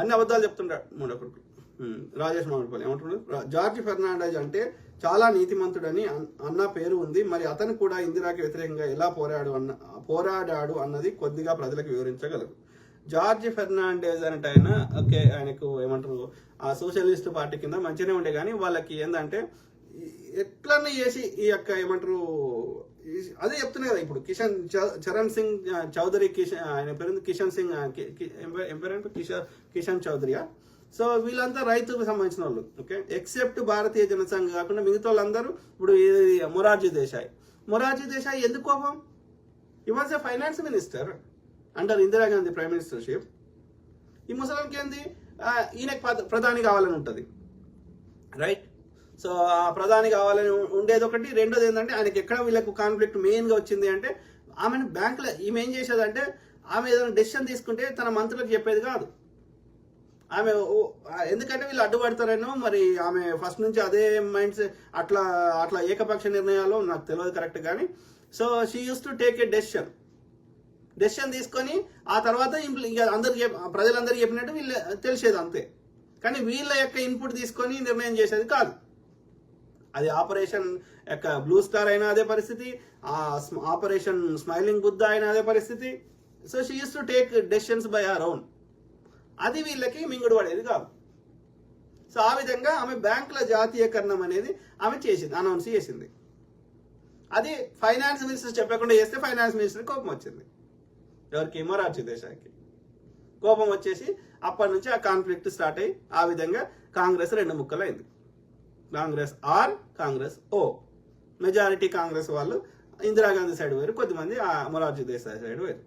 అన్ని అబద్ధాలు చెప్తుంటాడు మూడొకరికి. రాజేష్ మామిడిపల్లి ఏమంటున్నాడు, జార్జ్ ఫెర్నాండెజ్ అంటే చాలా నీతిమంతుడని అన్న పేరు ఉంది. మరి అతను కూడా ఇందిరాకి వ్యతిరేకంగా ఎలా పోరాడాడు అన్నది కొద్దిగా ప్రజలకు వివరించగలరు. జార్జ్ ఫెర్నాండెజ్ అంటే ఆయనకు ఏమంటారు, ఆ సోషలిస్ట్ పార్టీ కింద మంచిగానే ఉండే, కానీ వాళ్ళకి ఏంటంటే ఎట్లన్నా చేసి ఈ యొక్క ఏమంటారు, అదే చెప్తున్నా కదా ఇప్పుడు చరణ్ సింగ్ చౌదరి, ఆయన పేరు కిషన్ సింగ్, ఏం పేరు కిషన్ చౌదరియా. సో వీళ్ళంతా రైతుకు సంబంధించిన వాళ్ళు. ఓకే, ఎక్సెప్ట్ భారతీయ జనసంఘ్ కాకుండా మిగతా వాళ్ళందరూ ఇప్పుడు మొరార్జీ దేశాయ్ ఎందుకు కోపం? ఈ was a finance minister under Indira Gandhi prime ministership. ఈ ముసలాంకి ఏంది, ఈయనకు ప్రధాని కావాలని ఉంటుంది, రైట్? సో ఆ ప్రధాని కావాలని ఉండేది ఒకటి. రెండోది ఏంటంటే ఆయనకి ఎక్కడ వీళ్ళకు కాన్ఫ్లిక్ట్ మెయిన్గా వచ్చింది అంటే, ఆమెను బ్యాంకులో ఈమె ఏం చేసేదంటే, ఆమె ఏదైనా డెసిషన్ తీసుకుంటే తన మంత్రులకు చెప్పేది కాదు. ఆమె ఎందుకంటే వీళ్ళు అడ్డుపడతారేనో మరి, ఆమె ఫస్ట్ నుంచి అదే మైండ్స్, అట్లా ఏకపక్ష నిర్ణయాలు నాకు తెలియదు కరెక్ట్, కానీ so she use to take a decision తీసుకొని ఆ తర్వాత అందరికి ప్రజలందరికీ చెప్పినట్టు వీళ్ళు తెలిసేది అంతే. కానీ వీళ్ళ యొక్క ఇన్పుట్ తీసుకొని నిర్ణయం చేసేది కాదు. అది ఆపరేషన్ యొక్క బ్లూ స్టార్ అయినా అదే పరిస్థితి, ఆపరేషన్ స్మైలింగ్ బుద్ధ అయినా అదే పరిస్థితి. So she use to take decisions by her own. అది వీళ్ళకి మింగుడు పడేది కాదు. సో ఆ విధంగా ఆమె బ్యాంకుల జాతీయకరణం అనేది ఆమె అనౌన్స్ చేసింది. అది ఫైనాన్స్ మినిస్టర్ చెప్పకుండా చేస్తే ఫైనాన్స్ మినిస్టర్ కోపం వచ్చింది. ఎవరికి? మొరార్జీ దేశాయ్కి కోపం వచ్చేసి అప్పటి నుంచి ఆ కాన్ఫ్లిక్ట్ స్టార్ట్ అయ్యి ఆ విధంగా కాంగ్రెస్ రెండు ముక్కలు అయింది. Congress R, Congress O. Majority Congress వాళ్ళు ఇందిరాగాంధీ సైడ్ వేరు, కొద్దిమంది మొరార్జీ దేశాయ్ సైడ్ వేరు.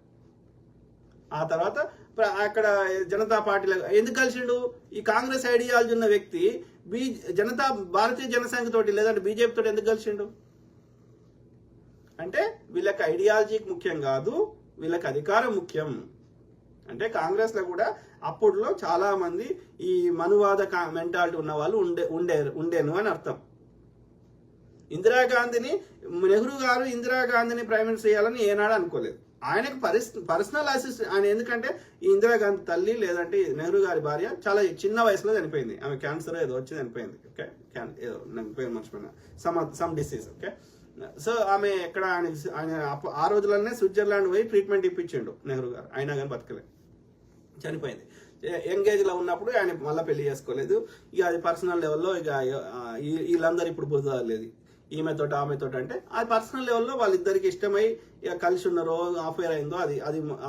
ఆ తర్వాత అక్కడ జనతా పార్టీలో ఎందుకు కలిసిండు? ఈ కాంగ్రెస్ ఐడియాలజీ ఉన్న వ్యక్తి భారతీయ జనసంఘ్ తోటి లేదంటే బీజేపీ తోటి ఎందుకు కలిసిండు అంటే, వీళ్ళకి ఐడియాలజీ ముఖ్యం కాదు, వీళ్ళకి అధికారం ముఖ్యం. అంటే కాంగ్రెస్ లో కూడా అప్పుడులో చాలా మంది ఈ మనువాద మెంటాలిటీ ఉన్న వాళ్ళు ఉండేను అని అర్థం. నెహ్రూ గారు ఇందిరాగాంధీని ప్రైమ్ మినిస్టర్ చేయాలని ఏనాడు అనుకోలేదు. ఆయనకు పర్సనల్ అసిస్టెంట్ ఆయన. ఎందుకంటే ఈ ఇందిరాగాంధీ తల్లి లేదంటే నెహ్రూ గారి భార్య చాలా చిన్న వయసులో చనిపోయింది. ఆమె క్యాన్సర్ ఏదో వచ్చి చనిపోయింది. ఓకే, ఏదో నాకు పేరు మర్చిపోయినా, సమ్ డిసీజ్. ఓకే, సో ఆమె ఎక్కడ ఆయన ఆ రోజుల్లోనే స్విట్జర్లాండ్ పోయి ట్రీట్మెంట్ ఇప్పించిండు నెహ్రూ గారు, అయినా కానీ బతకలేదు, చనిపోయింది. యంగేజ్ లో ఉన్నప్పుడు ఆయన మళ్ళీ పెళ్లి చేసుకోలేదు. ఇక అది పర్సనల్ లెవెల్లో ఇక వీళ్ళందరూ ఇప్పుడు బురదలేదు ఈమెతోటి ఆమెతోటి. అంటే అది పర్సనల్ లెవెల్లో వాళ్ళిద్దరికి ఇష్టమై ఇక కలిసి ఉన్నారో అఫేర్ అయిందో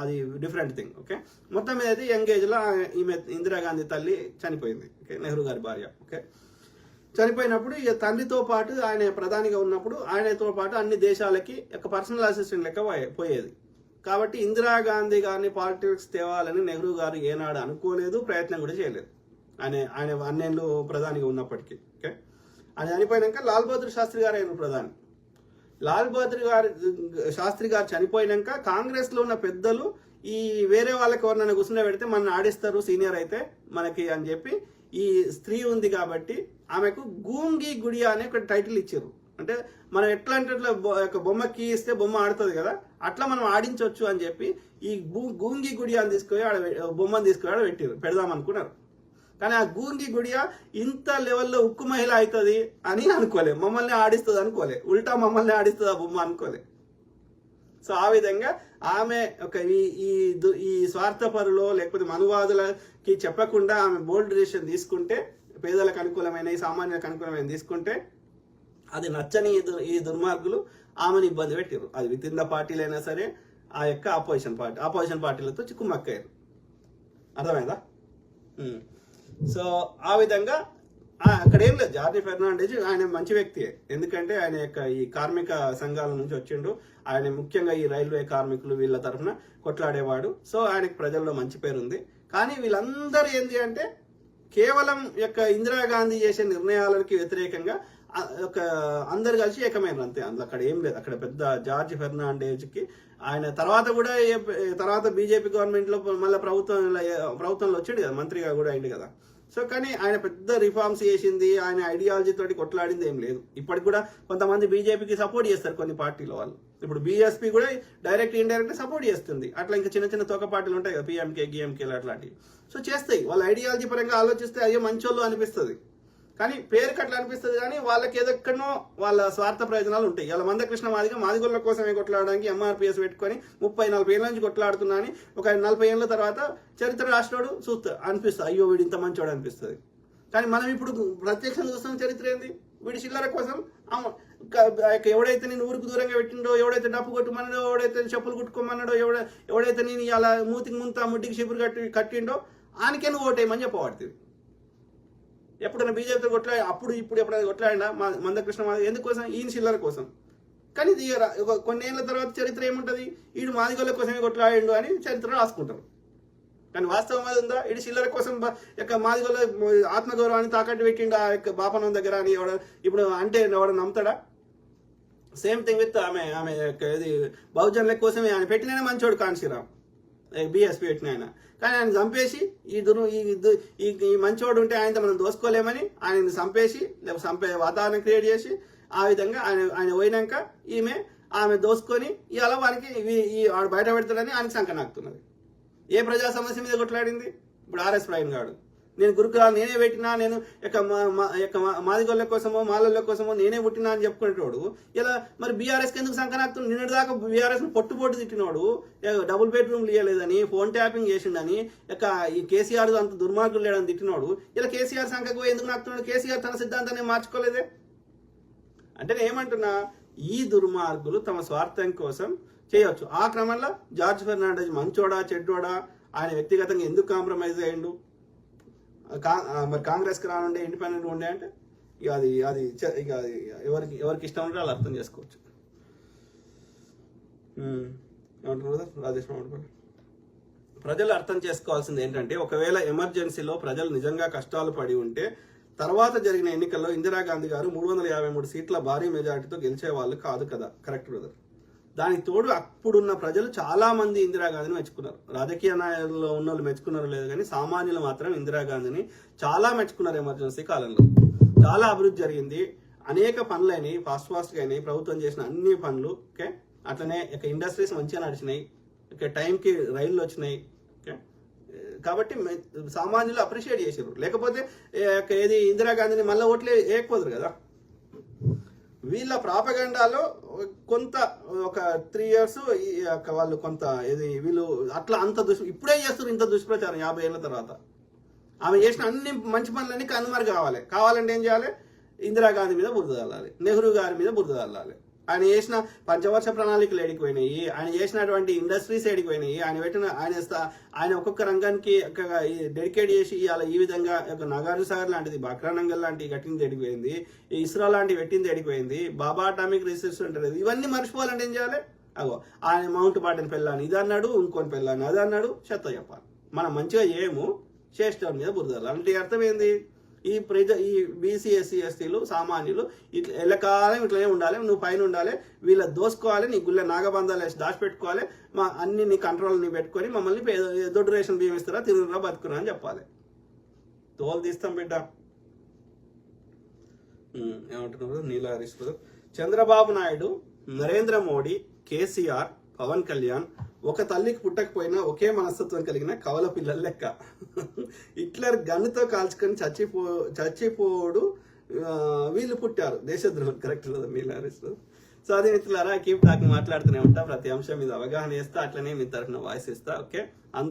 అది డిఫరెంట్ థింగ్. ఓకే, మొత్తం మీద అయితే యంగేజ్ లో ఈమె ఇందిరాగాంధీ తల్లి చనిపోయింది. ఓకే, నెహ్రూ గారి భార్య. ఓకే, చనిపోయినప్పుడు ఇక తండ్రితో పాటు ఆయన ప్రధానిగా ఉన్నప్పుడు ఆయనతో పాటు అన్ని దేశాలకి ఒక పర్సనల్ అసిస్టెంట్ లెక్క పోయేది. కాబట్టి ఇందిరాగాంధీ గారిని పాలిటిక్స్ తేవాలని నెహ్రూ గారు ఏనాడు అనుకోలేదు, ప్రయత్నం కూడా చేయలేదు. ఆయన అన్నేళ్ళు ప్రధానిగా ఉన్నప్పటికీ. ఓకే, ఆయన చనిపోయినాక లాల్ బహదూర్ శాస్త్రి గారు అయిన ప్రధాని. లాల్ బహదూర్ శాస్త్రి గారు చనిపోయినాక కాంగ్రెస్ లో ఉన్న పెద్దలు ఈ వేరే వాళ్ళకి ఎవరినైనా కూర్చుని పెడితే మన ఆడిస్తారు సీనియర్ అయితే మనకి అని చెప్పి, ఈ స్త్రీ ఉంది కాబట్టి ఆమెకు గూంగి గుడియా అనే ఒక టైటిల్ ఇచ్చారు. అంటే మనం ఎట్లా అంటే బొమ్మకి ఇస్తే బొమ్మ ఆడుతుంది కదా, అట్లా మనం ఆడించవచ్చు అని చెప్పి ఈ గూంగి గుడియా అని తీసుకొని బొమ్మను తీసుకొని పెడదాం అనుకున్నారు. కానీ ఆ గూంగి గుడియా ఇంత లెవెల్లో ఉక్కు మహిళ అవుతుంది అని అనుకోలే, మమ్మల్ని ఆడిస్తుంది అనుకోలే, ఉల్టా మమ్మల్ని ఆడిస్తుంది ఆ బొమ్మ అనుకోలే. సో ఆ విధంగా ఆమె ఒక ఈ స్వార్థపరులో లేకపోతే మనువాదులకి చెప్పకుండా ఆమె బోల్డ్ డిసిషన్ తీసుకుంటే, పేదలకు అనుకూలమైన ఈ సామాన్యులకు అనుకూలమైన తీసుకుంటే, అది నచ్చని ఈ దుర్మార్గులు ఆమెను ఇబ్బంది పెట్టారు. అది విత్ ఇన్ ద పార్టీలైనా సరే ఆ యొక్క ఆపోజిషన్ పార్టీలతో చిక్కుమక్కయ్యారు. అర్థమైందా? సో ఆ విధంగా అక్కడ ఏం లేదు. జార్జ్ ఫెర్నాండెజ్ ఆయన మంచి వ్యక్తి, ఎందుకంటే ఆయన యొక్క ఈ కార్మిక సంఘాల నుంచి వచ్చిండు. ఆయన ముఖ్యంగా ఈ రైల్వే కార్మికులు వీళ్ళ తరఫున కొట్లాడేవాడు. సో ఆయనకి ప్రజల్లో మంచి పేరు ఉంది. కానీ వీళ్ళందరూ ఏంటి అంటే కేవలం యొక్క ఇందిరాగాంధీ చేసే నిర్ణయాలకి వ్యతిరేకంగా ఒక అందరు కలిసి ఏకమైన అంతే. అందులో అక్కడ ఏం లేదు. అక్కడ పెద్ద జార్జ్ ఫెర్నాండెజ్కి ఆయన తర్వాత బీజేపీ గవర్నమెంట్లో మళ్ళీ ప్రభుత్వంలో వచ్చాడు కదా, మంత్రిగా కూడా అయింది కదా. సో కానీ ఆయన పెద్ద రిఫార్మ్స్ చేసింది, ఆయన ఐడియాలజీ తోటి కొట్లాడింది ఏం లేదు. ఇప్పటికి కూడా కొంతమంది బీజేపీకి సపోర్ట్ చేస్తారు కొన్ని పార్టీల వాళ్ళు. ఇప్పుడు బీఎస్పీ కూడా డైరెక్ట్ ఇండైరెక్ట్ సపోర్ట్ చేస్తుంది. అట్లా ఇంకా చిన్న చిన్న తోక పార్టీలు ఉంటాయి కదా, పిఎంకే గిఎంకేలు అట్లాంటివి. సో చేస్తాయి, వాళ్ళ ఐడియాలజీ పరంగా ఆలోచిస్తే అయ్యో మంచోళ్ళు అనిపిస్తుంది. కానీ పేరుకి అట్లా అనిపిస్తుంది, కానీ వాళ్ళకి ఏదెక్కడనో వాళ్ళ స్వార్థ ప్రయోజనాలు ఉంటాయి. ఇలా మందకృష్ణ మాదిగోళ్ళ కోసమే కొట్లాడడానికి ఎంఆర్పిఎస్ పెట్టుకొని 30-40 ఏళ్ళ నుంచి కొట్లాడుతున్నా అని ఒక 40 ఏళ్ళ తర్వాత చరిత్ర రాష్ట్రుడు చూస్తా అనిపిస్తుంది, అయ్యో వీడు ఇంత మంచోడు అనిపిస్తుంది. కానీ మనం ఇప్పుడు ప్రత్యక్షంగా చూస్తున్న చరిత్ర ఏంది? వీడి చిల్లర కోసం ఎవడైతే నేను ఊరికి దూరంగా పెట్టిండో, ఎవడైతే డప్పు కొట్టుమన్నాడో, ఎవడైతే చెప్పులు కుట్టుకోమన్నాడో, ఎవడైతే నేను ఇలా మూతికి ముంత ముడ్డికి చిపురు కట్టిండో ఆనికే నువ్వు ఓటేయమని చెప్పబడుతుంది. ఎప్పుడైనా బీజేపీతో కొట్లాడి అప్పుడు ఇప్పుడు ఎప్పుడైనా కొట్లాడినా మందకృష్ణ ఎందుకోసం? ఈయన చిల్లర కోసం. కానీ కొన్ని ఏళ్ళ తర్వాత చరిత్ర ఏముంటుంది? ఈడు మాదిగోళ్ళ కోసమే కొట్లాడిండు అని చరిత్ర రాసుకుంటారు. కానీ వాస్తవం అది ఉందా? ఇటు చిల్లర కోసం మాదిగోళ్ళ ఆత్మగౌరవాన్ని తాకట్టు పెట్టిండు ఆ యొక్క బాపనం దగ్గర అని ఇప్పుడు అంటే ఎవడ నమ్ముతాడా? సేమ్ థింగ్ విత్ ఆమె ఇది బహుజనుల కోసమే ఆయన పెట్టినైనా మంచోడు కాన్సీరామ్, బీఎస్పీ పెట్టిన ఆయన. కానీ ఆయన చంపేసి ఈ మంచోడు ఉంటే ఆయనతో మనం దోసుకోలేమని ఆయన చంపేసి లేకపోతే చంపే వాతావరణం క్రియేట్ చేసి ఆ విధంగా ఆయన పోయినాక ఆమె దోసుకొని ఇవాళ వానికి వాడు బయట పెడతాడని ఆయనకి సంకనాకుతున్నది. ఏ ప్రజా సమస్య మీద కొట్లాడింది? ఇప్పుడు ఆర్ఎస్ ప్రవీణ్ గారు నేను గురుకులాలు నేనే పెట్టినా, నేను మాదిగోళ్ళ కోసమో మాలల కోసమో నేనే పుట్టినా అని చెప్పుకునేటోడు ఇలా మరి బీఆర్ఎస్కి ఎందుకు సంకనాక్తుంది? నిన్నటి దాకా బీఆర్ఎస్ని పొట్టు తిట్టినోడు డబుల్ బెడ్రూమ్లు ఇవ్వలేదని, ఫోన్ ట్యాపింగ్ చేసిండని, ఈ కేసీఆర్ అంత దుర్మార్గులు లేడని తిట్టినోడు ఇలా కేసీఆర్ సంఖకు ఎందుకు నాకుతున్నాడు? కేసీఆర్ తన సిద్ధాంతాన్ని మార్చుకోలేదే. అంటే నేను ఏమంటున్నా, ఈ దుర్మార్గులు తమ స్వార్థం కోసం చేయవచ్చు. ఆ క్రమంలో జార్జ్ ఫెర్నాండెజ్ మంచోడా చెడ్డోడా, ఆయన వ్యక్తిగతంగా ఎందుకు కాంప్రమైజ్ అయ్యిండు, మరి కాంగ్రెస్కి రానుండే ఇండిపెండెంట్గా ఉండే అంటే ఇక అది ఎవరికి ఇష్టం ఉంటే వాళ్ళు అర్థం చేసుకోవచ్చు. ఏమంటున్నారు రాజేష్ మామిడిపల్లి? ప్రజలు అర్థం చేసుకోవాల్సింది ఏంటంటే, ఒకవేళ ఎమర్జెన్సీలో ప్రజలు నిజంగా కష్టాలు పడి ఉంటే తర్వాత జరిగిన ఎన్నికల్లో ఇందిరాగాంధీ గారు 353 సీట్ల భారీ మెజార్టీతో గెలిచే వాళ్ళు కాదు కదా. Correct brother. దానికి తోడు అప్పుడున్న ప్రజలు చాలా మంది ఇందిరాగాంధీని మెచ్చుకున్నారు. రాజకీయ నాయకుల్లో ఉన్న వాళ్ళు మెచ్చుకున్నారు లేదు, కానీ సామాన్యులు మాత్రం ఇందిరాగాంధీని చాలా మెచ్చుకున్నారు. ఎమర్జెన్సీ కాలంలో చాలా అభివృద్ధి జరిగింది, అనేక పనులైనవి, ఫాస్ట్గా అయినాయి. ప్రభుత్వం చేసిన అన్ని పనులు ఓకే. అట్లనే ఇక ఇండస్ట్రీస్ మంచిగా నడిచినాయి, ఇక టైంకి రైళ్లు వచ్చినాయి ఓకే. కాబట్టి సామాన్యులు అప్రిషియేట్ చేశారు. లేకపోతే ఏది ఇందిరాగాంధీని మళ్ళీ ఓట్లే వేయకపోదురు కదా. వీళ్ళ ప్రాపగండాలో కొంత ఒక 3 years వాళ్ళు కొంత ఇది వీళ్ళు అట్లా అంత ఇప్పుడే చేస్తారు ఇంత దుష్ప్రచారం 50 ఏళ్ళ తర్వాత. ఆమె చేసిన అన్ని మంచి పనులన్నీ కనుమరు కావాలంటే ఏం చేయాలి? ఇందిరాగాంధీ మీద బురద చల్లాలి, నెహ్రూ గారి మీద బురద చల్లాలి. ఆయన చేసిన పంచవర్ష ప్రణాళికలు ఏడిపోయినాయి, ఆయన చేసినటువంటి ఇండస్ట్రీస్ ఏడిపోయినాయి, ఆయన ఒక్కొక్క రంగానికి డెడికేట్ చేసి ఇవాళ ఈ విధంగా నాగార్జున సాగర్ లాంటిది, బాక్రానంగల్ లాంటివి కట్టింది ఎడిపోయింది, ఇస్రో లాంటివి పెట్టింది ఎడిపోయింది, బాబా అటామిక్ రీసెర్చ్ సెంటర్, ఇవన్నీ మర్చిపోవాలంటే ఏం చేయాలి? ఆయన మౌంట్ బాటన్ పెళ్ళాను ఇది అన్నాడు, ఇంకొని పెళ్ళాను అది అన్నాడు, చెత్త చెప్పాలి. మనం మంచిగా చేయము, చేసేటోని మీద బురదలు. అంటే అర్థం ఏంది? ఈ బీసీ ఎస్సీ ఎస్టీలు సామాన్యులు ఇట్లా ఎల్లకాలం ఇట్లనే ఉండాలి, నువ్వు పైన ఉండాలి, వీళ్ళ దోసుకోవాలి, నీ గుళ్ళ నాగబంధాలు వేసి దాచిపెట్టుకోవాలి, అన్ని నీ కంట్రోల్ నీ పెట్టుకొని మమ్మల్ని దొడ్డు రేషన్ బియ్యం ఇస్తారా, తిరుగురా బతుకురా అని చెప్పాలి. తోలు తీస్తాం బిడ్డ. ఏమంటున్నారు నీలా హరీష్? చంద్రబాబు నాయుడు, నరేంద్ర మోడీ, కేసీఆర్, పవన్ కళ్యాణ్ ఒక తల్లికి పుట్టకపోయినా ఒకే మనస్తత్వం కలిగిన కవల పిల్లల లెక్క. హిట్లర్ గన్నుతో కాల్చుకొని చచ్చిపోడు వీళ్ళు పుట్టారు దేశద్రోహులు. కరెక్ట్ కదా మీలారిస్తూ. సో అది మిత్రులారా, కీప్ టాకింగ్ మాట్లాడుతూనే ఉంటా, ప్రతి అంశం మీద అవగాహన చేస్తా, అట్లనే మీ తరఫున వాయిస్ ఇస్తా ఓకే.